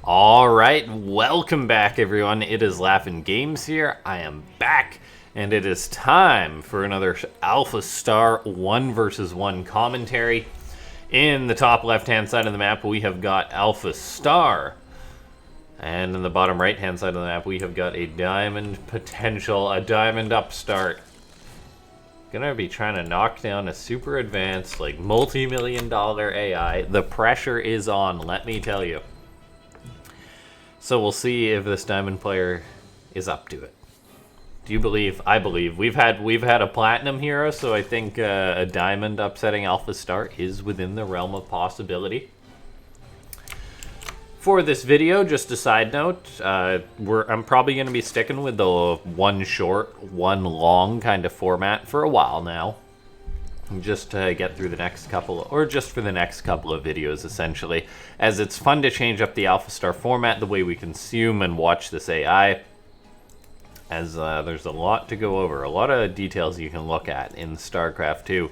Alright, welcome back everyone. It is LaughNgamez here. I am back, and it is time for another AlphaStar 1 vs 1 commentary. In the top left-hand side of the map, we have got AlphaStar. And in the bottom right-hand side of the map, we have got a diamond potential, a diamond upstart. Gonna be trying to knock down a super advanced, like, multi-million-dollar AI. The pressure is on, let me tell you. So we'll see if this diamond player is up to it. Do you believe? I believe. We've had a platinum hero, so I think a diamond upsetting AlphaStar is within the realm of possibility. For this video, just a side note, I'm probably going to be sticking with the one short, one long kind of format for a while now. Just to get through the next couple, or just for the next couple of videos, essentially, as it's fun to change up the AlphaStar format, the way we consume and watch this AI, as there's a lot to go over, a lot of details you can look at in Starcraft 2,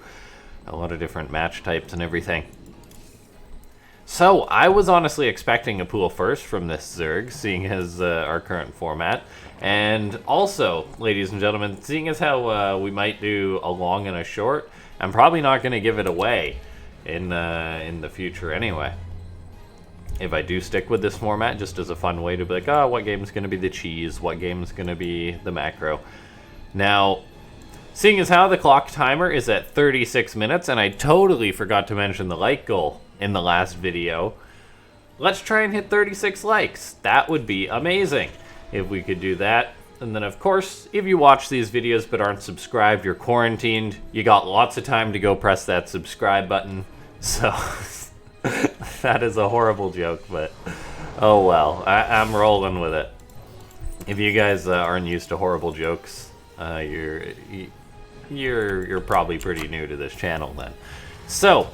a lot of different match types and everything. So, I was honestly expecting a pool first from this Zerg, seeing as our current format. And also, ladies and gentlemen, seeing as how we might do a long and a short, I'm probably not going to give it away in the future anyway. If I do stick with this format, just as a fun way to be like, oh, what game's going to be the cheese? What game's going to be the macro? Now, seeing as how the clock timer is at 36 minutes, and I totally forgot to mention the like goal in the last video, let's try and hit 36 likes. That would be amazing if we could do that. And then, of course, if you watch these videos but aren't subscribed, you're quarantined, you got lots of time to go press that subscribe button. So, that is a horrible joke, but oh well. I'm rolling with it. If you guys aren't used to horrible jokes, you're probably pretty new to this channel then. So,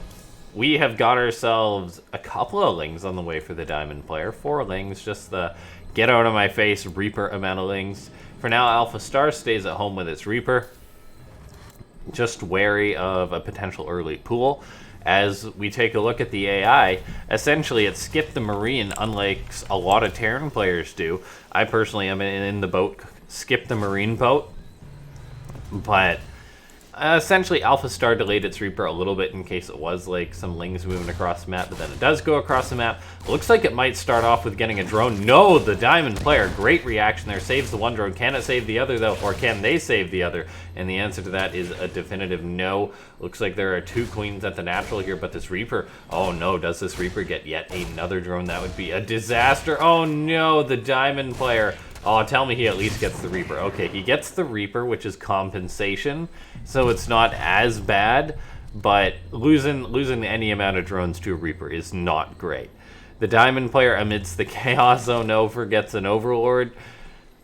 we have got ourselves a couple of lings on the way for the diamond player. 4 lings, just the get out of my face Reaper amount of lings. For now, AlphaStar stays at home with its Reaper. Just wary of a potential early pool. As we take a look at the AI, essentially it skipped the Marine, unlike a lot of Terran players do. I personally am in the boat, skip the Marine boat. But essentially, AlphaStar delayed its Reaper a little bit in case it was like some lings moving across the map, but then it does go across the map. Looks like it might start off with getting a drone. No, the diamond player, great reaction there, saves the one drone. Can it save the other though, or can they save the other? And the answer to that is a definitive no. Looks like there are 2 queens at the natural here, but this Reaper, oh no, does this Reaper get yet another drone? That would be a disaster. Oh no, the diamond player. Oh, tell me he at least gets the Reaper. Okay, he gets the Reaper, which is compensation, so it's not as bad, but losing any amount of drones to a Reaper is not great. The diamond player, amidst the chaos, oh no, forgets an Overlord.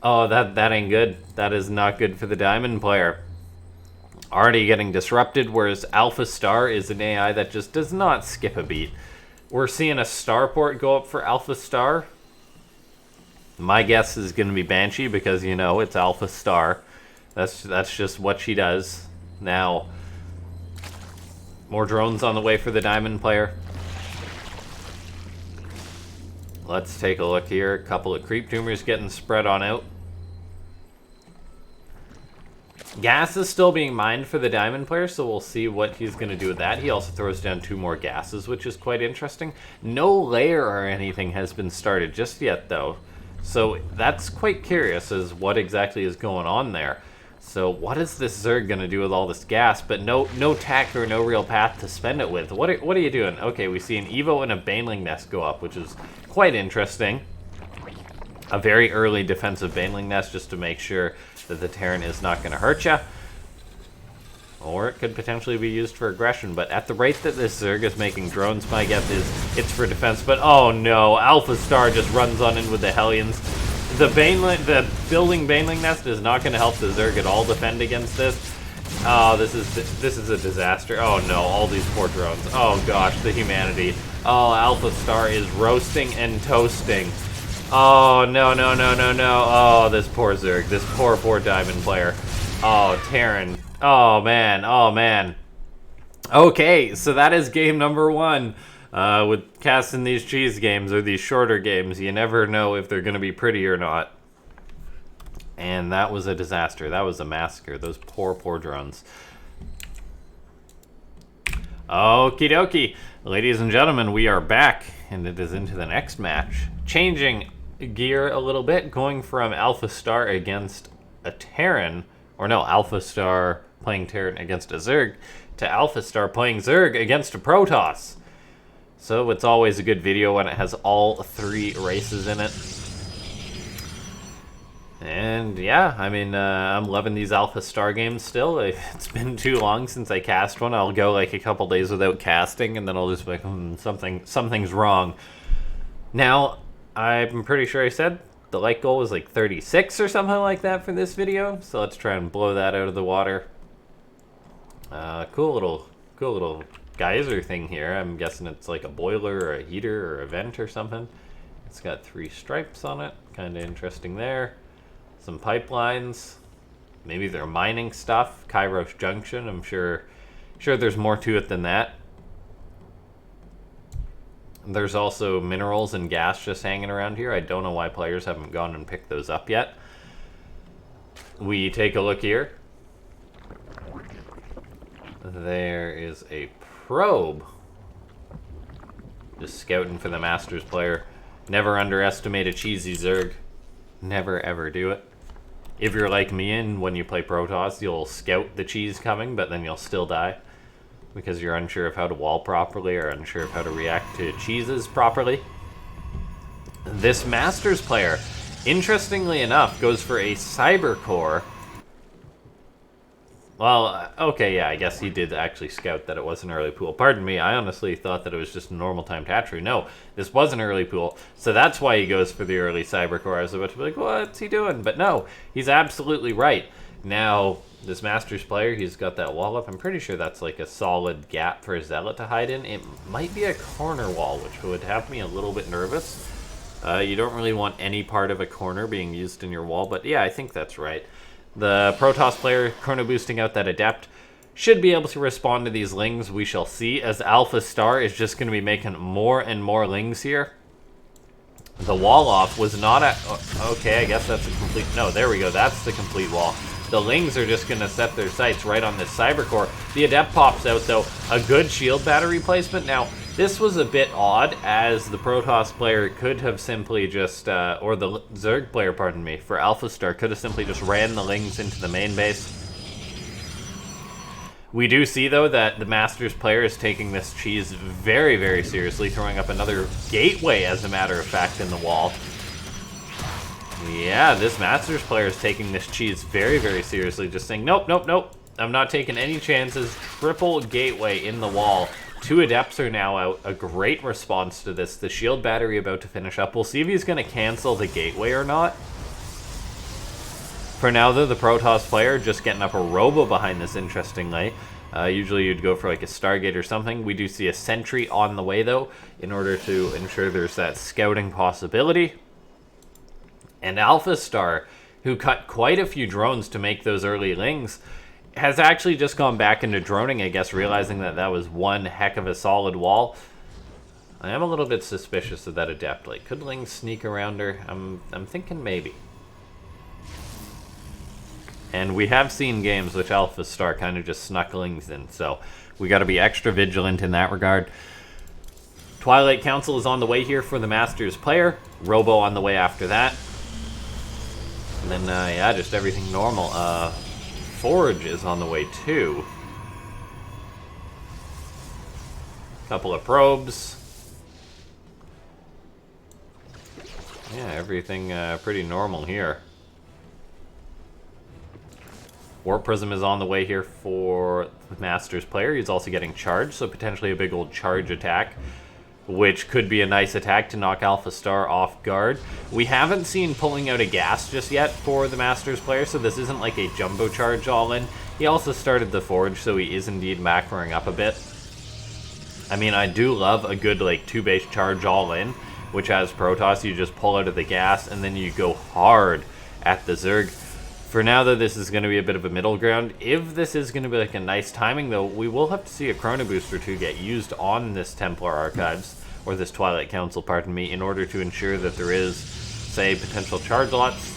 Oh, that ain't good. That is not good for the diamond player. Already getting disrupted, whereas AlphaStar is an AI that just does not skip a beat. We're seeing a starport go up for AlphaStar. My guess is going to be Banshee because, you know, it's AlphaStar. That's just what she does. Now, more drones on the way for the diamond player. Let's take a look here. A couple of creep tumors getting spread on out. Gas is still being mined for the diamond player, so we'll see what he's going to do with that. He also throws down 2 more gases, which is quite interesting. No layer or anything has been started just yet, though. So that's quite curious as what exactly is going on there. So what is this Zerg going to do with all this gas, but no tech or no real path to spend it with? What are you doing? Okay, we see an Evo and a Baneling nest go up, which is quite interesting. A very early defensive Baneling nest just to make sure that the Terran is not going to hurt you. Or it could potentially be used for aggression, but at the rate that this Zerg is making drones, my guess is it's for defense. But oh no, AlphaStar just runs on in with the Hellions. The building Baneling nest is not going to help the Zerg at all defend against this. Oh, this is a disaster. Oh no, all these poor drones. Oh gosh, the humanity. Oh, AlphaStar is roasting and toasting. Oh no. Oh, this poor Zerg, this poor diamond player. Oh, Terran. Oh man. Okay, so that is game number 1. With casting these cheese games or these shorter games, you never know if they're going to be pretty or not. And that was a disaster. That was a massacre. Those poor, poor drones. Okie dokie. Ladies and gentlemen, we are back, and it is into the next match. Changing gear a little bit, going from AlphaStar against a Terran, or no, AlphaStar playing Terran against a Zerg, to AlphaStar playing Zerg against a Protoss. So it's always a good video when it has all 3 races in it. And yeah, I mean, I'm loving these AlphaStar games still. It's been too long since I cast one. I'll go like a couple days without casting, and then I'll just be like, something's wrong. Now, I'm pretty sure I said the like goal was like 36 or something like that for this video. So let's try and blow that out of the water. Cool little geyser thing here. I'm guessing it's like a boiler or a heater or a vent or something. It's got 3 stripes on it. Kind of interesting there. Some pipelines. Maybe they're mining stuff. Kairos Junction. I'm sure there's more to it than that. There's also minerals and gas just hanging around here. I don't know why players haven't gone and picked those up yet. We take a look here. There is a probe. Just scouting for the Masters player. Never underestimate a cheesy Zerg. Never ever do it. If you're like me and when you play Protoss, you'll scout the cheese coming, but then you'll still die. Because you're unsure of how to wall properly or unsure of how to react to cheeses properly. This Masters player, interestingly enough, goes for a Cyber Core. Well, okay, yeah, I guess he did actually scout that it was an early pool. Pardon me, I honestly thought that it was just a normal timed hatchery. No, this was an early pool, so that's why he goes for the early Cyber Core. I was about to be like, what's he doing? But no, he's absolutely right. Now, this Masters player, he's got that wall up. I'm pretty sure that's like a solid gap for a Zealot to hide in. It might be a corner wall, which would have me a little bit nervous. You don't really want any part of a corner being used in your wall, but yeah, I think that's right. The Protoss player, chrono boosting out that Adept, should be able to respond to these Lings. We shall see, as AlphaStar is just going to be making more and more Lings here. The wall off was not a... Okay, I guess that's a complete... No, there we go. That's the complete wall. The Lings are just going to set their sights right on this Cyber Core. The Adept pops out, though. A good shield battery placement. Now, this was a bit odd, as the Protoss player could have simply just, or the Zerg player, pardon me, for AlphaStar could have simply just ran the Lings into the main base. We do see, though, that the Masters player is taking this cheese very, very seriously, throwing up another gateway, as a matter of fact, in the wall. Yeah, this Masters player is taking this cheese very, very seriously, just saying, nope, nope, nope, I'm not taking any chances. Triple gateway in the wall. 2 Adepts are now out. A great response to this. The shield battery about to finish up. We'll see if he's going to cancel the gateway or not. For now, though, the Protoss player just getting up a Robo behind this, interestingly. Usually you'd go for like a Stargate or something. We do see a Sentry on the way, though, in order to ensure there's that scouting possibility. And AlphaStar, who cut quite a few drones to make those early Lings, has actually just gone back into droning, I guess, realizing that that was one heck of a solid wall. I am a little bit suspicious of that Adept. Like, could Ling sneak around her? I'm thinking maybe. And we have seen games which AlphaStar kind of just snuck Lings in, so we got to be extra vigilant in that regard. Twilight Council is on the way here for the Masters player. Robo on the way after that. And then, yeah, just everything normal. Forge is on the way too. Couple of probes. Yeah, everything pretty normal here. Warp Prism is on the way here for the Masters player. He's also getting charged, so potentially a big old charge attack, which could be a nice attack to knock AlphaStar off guard. We haven't seen pulling out a gas just yet for the Masters player, so this isn't like a jumbo charge all in. He also started the Forge, so he is indeed macroing up a bit. I mean, I do love a good like 2-base charge all in, which has Protoss. You just pull out of the gas and then you go hard at the Zerg. For now, though, this is going to be a bit of a middle ground. If this is going to be like a nice timing, though, we will have to see a Chrono Boost or two get used on this Templar Archives, or this Twilight Council, pardon me, in order to ensure that there is, say, potential charge lots,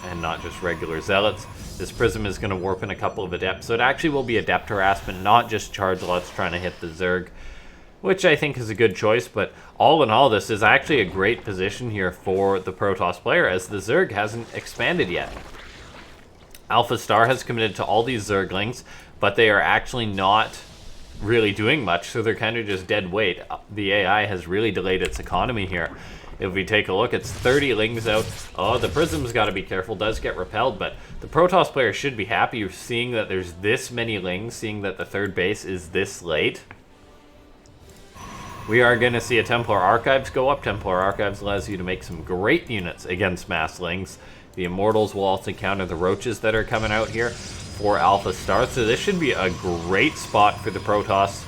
and not just regular Zealots. This Prism is going to warp in a couple of Adepts, so it actually will be Adept harassment, not just charge lots trying to hit the Zerg, which I think is a good choice, but all in all, this is actually a great position here for the Protoss player, as the Zerg hasn't expanded yet. AlphaStar has committed to all these Zerglings, but they are actually not really doing much, so they're kind of just dead weight. The AI has really delayed its economy here. If we take a look, it's 30 Lings out. Oh, the Prism's got to be careful, does get repelled, but the Protoss player should be happy seeing that there's this many Lings, seeing that the third base is this late. We are going to see a Templar Archives go up. Templar Archives allows you to make some great units against mass Lings. The Immortals will also counter the Roaches that are coming out here for AlphaStar. So this should be a great spot for the Protoss.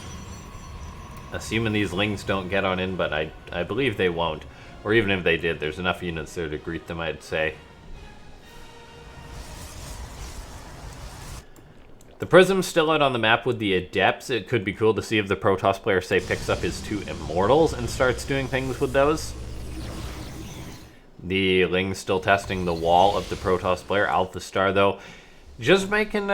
Assuming these Lings don't get on in, but I believe they won't. Or even if they did, there's enough units there to greet them, I'd say. The Prism's still out on the map with the Adepts. It could be cool to see if the Protoss player, say, picks up his 2 Immortals and starts doing things with those. The Ling's still testing the wall of the Protoss player. AlphaStar, though, just making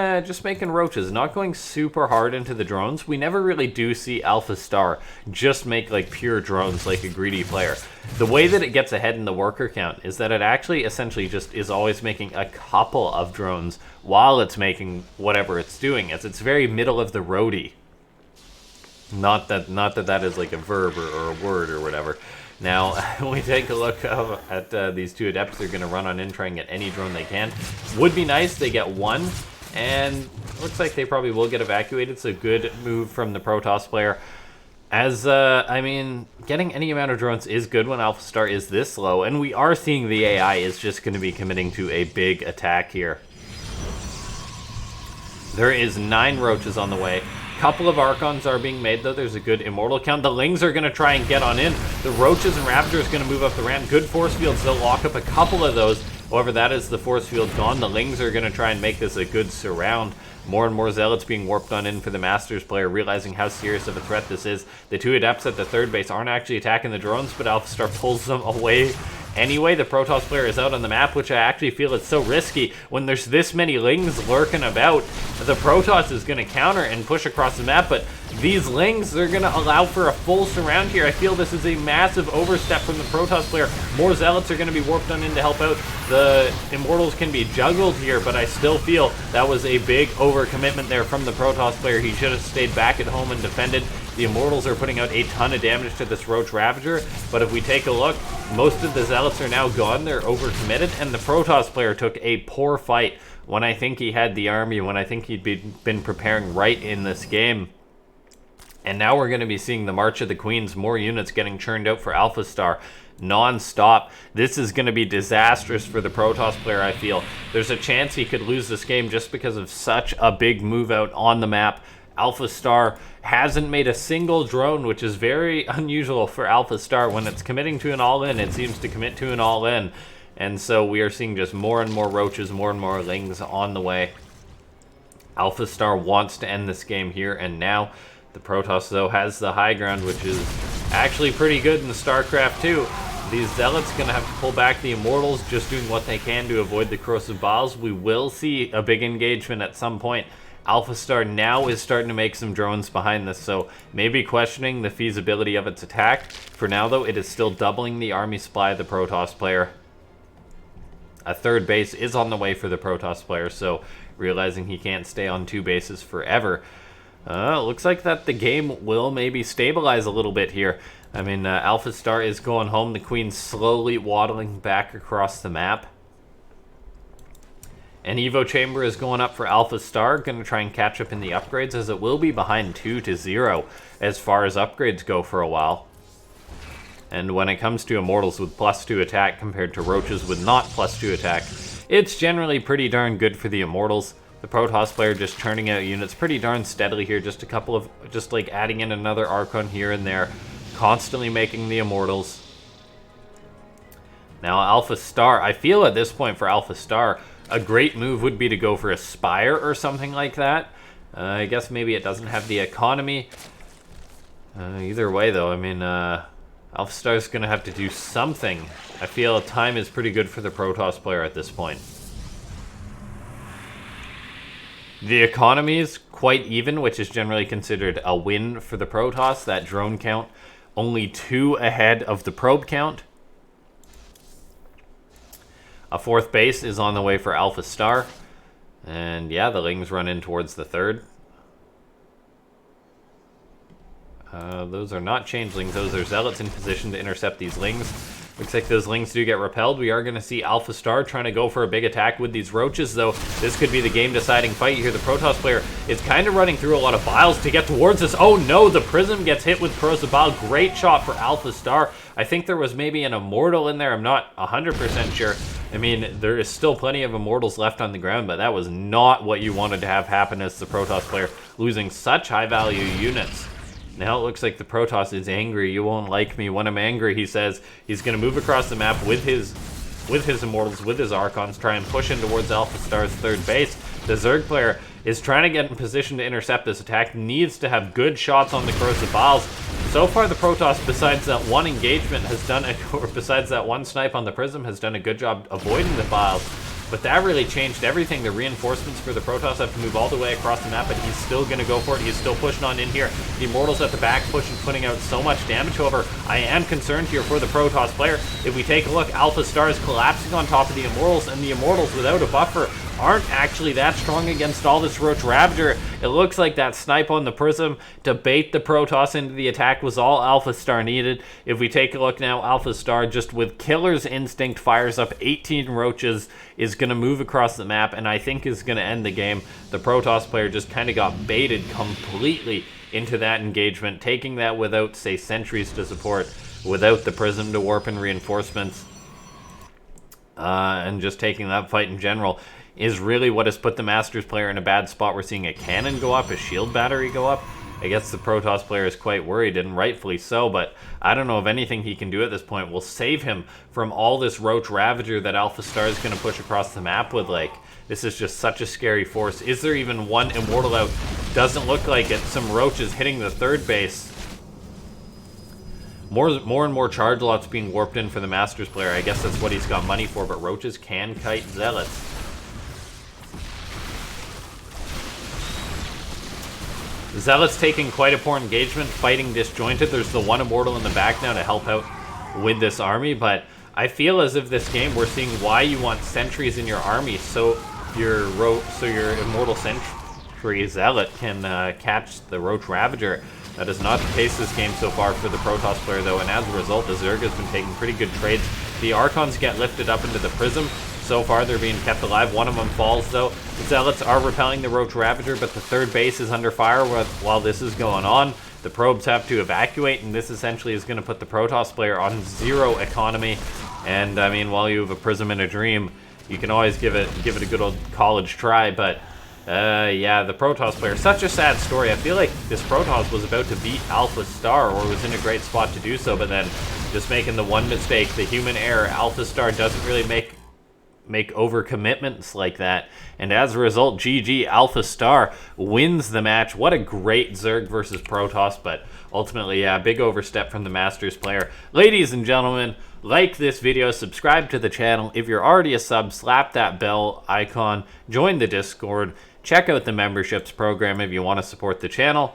roaches, not going super hard into the drones. We never really do see AlphaStar just make like pure drones like a greedy player. The way that it gets ahead in the worker count is that it actually essentially just is always making a couple of drones while it's making whatever it's doing, as it's very middle of the roadie. Not that is like a verb or a word or whatever. Now, when we take a look at these 2 Adepts, they're going to run on in, try and get any drone they can. Would be nice, they get 1, and looks like they probably will get evacuated, so good move from the Protoss player. As, I mean, getting any amount of drones is good when AlphaStar is this low, and we are seeing the AI is just going to be committing to a big attack here. There is 9 Roaches on the way. Couple of Archons are being made, though. There's a good Immortal count. The Lings are going to try and get on in. The Roaches and Raptors are going to move up the ramp. Good force fields. They'll lock up a couple of those. However, that is the force field gone. The Lings are going to try and make this a good surround. More and more Zealots being warped on in for the Masters player, realizing how serious of a threat this is. The 2 Adepts at the third base aren't actually attacking the drones, but AlphaStar pulls them away. Anyway, the Protoss player is out on the map, which I actually feel is so risky. When there's this many Lings lurking about, the Protoss is going to counter and push across the map, but these Lings are going to allow for a full surround here. I feel this is a massive overstep from the Protoss player. More Zealots are going to be warped on in to help out. The Immortals can be juggled here, but I still feel that was a big overcommitment there from the Protoss player. He should have stayed back at home and defended. The Immortals are putting out a ton of damage to this Roach Ravager, but if we take a look, most of the Zealots are now gone. They're overcommitted, and the Protoss player took a poor fight when I think he had the army, when I think he'd been preparing right in this game. And now we're going to be seeing the March of the Queens, more units getting churned out for AlphaStar non-stop. This is going to be disastrous for the Protoss player, I feel. There's a chance he could lose this game just because of such a big move out on the map. AlphaStar hasn't made a single drone, which is very unusual for AlphaStar. When it's committing to an all-in, it seems to commit to an all-in. And so we are seeing just more and more Roaches, more and more Lings on the way. AlphaStar wants to end this game here and now. The Protoss, though, has the high ground, which is actually pretty good in Starcraft 2. These Zealots going to have to pull back. The Immortals just doing what they can to avoid the Corrosive Biles. We will see a big engagement at some point. AlphaStar now is starting to make some drones behind this, so maybe questioning the feasibility of its attack. For now, though, it is still doubling the army supply of the Protoss player. A third base is on the way for the Protoss player, so realizing he can't stay on 2 bases forever. Looks like that the game will maybe stabilize a little bit here. I mean, AlphaStar is going home. The Queen's slowly waddling back across the map. And Evo Chamber is going up for AlphaStar, going to try and catch up in the upgrades, as it will be behind 2-0 as far as upgrades go for a while. And when it comes to Immortals with +2 attack compared to Roaches with not +2 attack, it's generally pretty darn good for the Immortals. The Protoss player just churning out units pretty darn steadily here, just a couple of, just like adding in another Archon here and there, constantly making the Immortals. Now AlphaStar, I feel at this point for AlphaStar, a great move would be to go for a Spire or something like that. I guess maybe it doesn't have the economy. Either way, though, I mean, AlphaStar's going to have to do something. I feel time is pretty good for the Protoss player at this point. The economy is quite even, which is generally considered a win for the Protoss. That drone count only 2 ahead of the probe count. A 4th base is on the way for AlphaStar. And yeah, the Lings run in towards the 3rd. Those are not changelings. Those are zealots in position to intercept these Lings. Looks like those Lings do get repelled. We are going to see AlphaStar trying to go for a big attack with these roaches, though this could be the game-deciding fight here. The Protoss player is kind of running through a lot of vials to get towards us. Oh no, the Prism gets hit with Corrosive Bile. Great shot for AlphaStar. I think there was maybe an Immortal in there. I'm not 100% sure. I mean, there is still plenty of Immortals left on the ground, but that was not what you wanted to have happen as the Protoss player losing such high-value units. Now it looks like the Protoss is angry. You won't like me when I'm angry, he says. He's going to move across the map with his Immortals, with his Archons, try and push in towards AlphaStar's 3rd base. The Zerg player is trying to get in position to intercept this attack, needs to have good shots on the Corrosive Biles. So far, the Protoss, besides that one engagement, has done or besides that one snipe on the Prism, has done a good job avoiding the Biles. But that really changed everything. The reinforcements for the Protoss have to move all the way across the map, but he's still going to go for it. He's still pushing on in here. The Immortals at the back pushing, putting out so much damage. However, I am concerned here for the Protoss player. If we take a look, AlphaStar is collapsing on top of the Immortals, and the Immortals, without a buffer, aren't actually that strong against all this Roach Ravager. It looks like that snipe on the Prism to bait the Protoss into the attack was all AlphaStar needed. If we take a look now, AlphaStar, just with Killer's Instinct, fires up 18 Roaches, is going to move across the map, and I think is going to end the game. The Protoss player just kind of got baited completely into that engagement, taking that without, say, sentries to support, without the Prism to warp in reinforcements, and just taking that fight in general is really what has put the Masters player in a bad spot. We're seeing a cannon go up, a shield battery go up. I guess the Protoss player is quite worried, and rightfully so, but I don't know if anything he can do at this point will save him from all this Roach Ravager that AlphaStar is going to push across the map with. Like, this is just such a scary force. Is there even one Immortal out? Doesn't look like it. Some Roaches hitting the 3rd base. More and more charge lots being warped in for the Masters player. I guess that's what he's got money for, but Roaches can kite Zealots. Zealots taking quite a poor engagement, fighting disjointed. There's the one Immortal in the back now to help out with this army, but I feel as if this game we're seeing why you want sentries in your army, so your Immortal Sentry Zealot can catch the Roach Ravager. That is not the case this game so far for the Protoss player, though, and as a result, the Zerg has been taking pretty good trades. The Archons get lifted up into the Prism. So far, they're being kept alive. One of them falls, though. The Zealots are repelling the Roach Ravager, but the 3rd base is under fire while this is going on. The probes have to evacuate, and this essentially is going to put the Protoss player on 0 economy. And, I mean, while you have a Prism and a Dream, you can always give it a good old college try, but yeah, the Protoss player, such a sad story. I feel like this Protoss was about to beat AlphaStar, or was in a great spot to do so, but then just making the one mistake, the human error. AlphaStar doesn't really make overcommitments like that, and as a result, GG, AlphaStar wins the match. What a great Zerg versus Protoss, but ultimately, yeah, big overstep from the Masters player. Ladies and gentlemen, like this video, subscribe to the channel. If you're already a sub, slap that bell icon, join the Discord, check out the memberships program if you want to support the channel.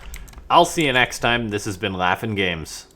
I'll see you next time. This has been LaughNgamez.